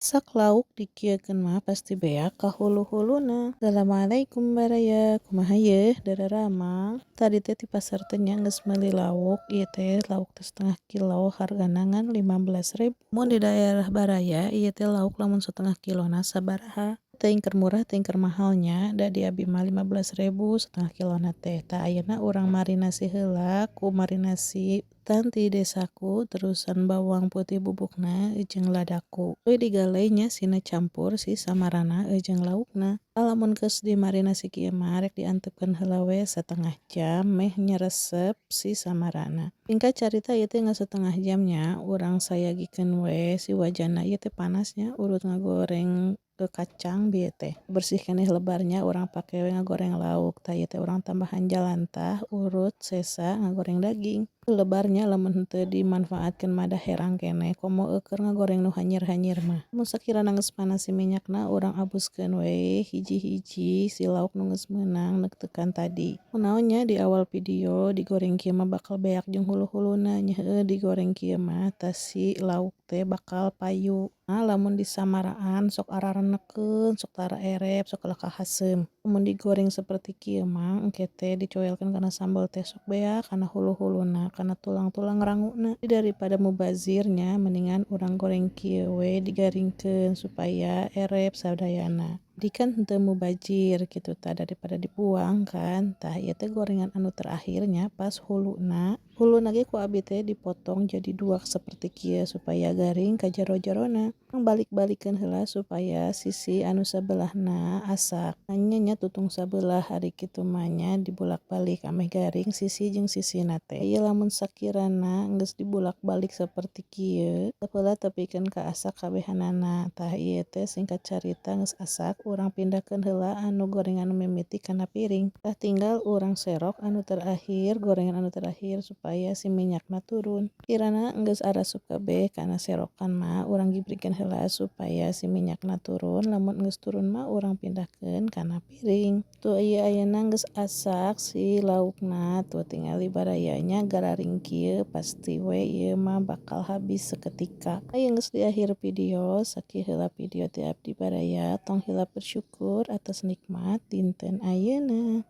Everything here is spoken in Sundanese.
Sak lauk dikieukeun mah pasti beak ka hulu-huluna. Assalamualaikum baraya, kumaha yeuh Dadarama. Tadi teh di pasar teh nya geus meuli lauk, ieu teh lauk teh setengah kilo hargana ngan 15.000. Mun di daerah baraya ieu teh lauk lamun setengah kilona sabaraha? Teuing keur murah teuing keur mahalnya, da di abi mah 15.000 setengah kilona teh. Tah ayeuna urang marinasi heula ku marinasi di desaku, terusan bawang putih bubukna jeung ladaku. Tuluy digaleh nya sina campur si samarana jeung laukna. Lamun geus dimarinasi kieu mah rek diantepkeun heula we satengah jam meh nyaresep si samarana. Singkat carita ieu teh geus satengah jam nya urang sayagikeun we si wajanna ieu teh panas nya urut ngagoreng ke kacang bieu teh. Bersih keneh lebarnya urang pake we ngagoreng lauk. Tah ieu teh urang tambahan jalantah urut sesa ngagoreng daging. Lebarnya lamun henteu dimanfaatkeun mah da herang keneh komo keur ngagoreng nu hanyir-hanyir mah. Mun sakirana geus panas si minyakna urang abuskeun we hiji-hiji si lauk nu geus meunang neuk teukan tadi. Kunaon nya di awal video digoreng kieu mah bakal beak jeung hulu-huluna nya heueuh digoreng kieu mah tah si lauk teh bakal payu. Lamun disamaraan sok ararenekeun sok tara erep sok laka haseum. Mun digoreng seperti kieu mah engke teh dicoelkeun kana sambal teh sok beak kana hulu-huluna kana tulang-tulang ranguna. Daripada mubazirnya mendingan urang goreng kieu we digaringkeun supaya erep sadayana. Jadi kan henteu mubazir kitu tah daripada dibuang kan. Tah ieu teh gorengan anu terakhirnya pas huluna. Huluna ge ku abi teh dipotong jadi dua seperti kieu supaya garing ka jero-jerona. Balik-balikeun heula supaya sisi anu sabelahna asak. Nya tutung sabelah ari kitu mah nya dibulak-balik ameh garing sisi jeung sisina teh. Ieu lamun sakirana geus dibulak-balik seperti kieu, heula tepikeun ka asak kabehanana. Tah ieu teh singkat carita geus asak urang pindahkeun heula anu gorengan mimiti kana piring. Tah tinggal urang serok anu terakhir gorengan anu terakhir supaya si minyakna turun. Kirana geus arasup kabeh kana serokan mah urang gibrikeun heula supaya si minyakna turun. Lamun geus turun mah urang pindahkeun kana piring. Tuh ieu ayeuna geus asak si laukna tuh tinggal dibarayanya gararing kieu pasti we ieu mah bakal habis seketika. Aya geus di akhir video sakieu heula video ti abdi baraya tong hilap bersyukur atas nikmat dinten ayeuna.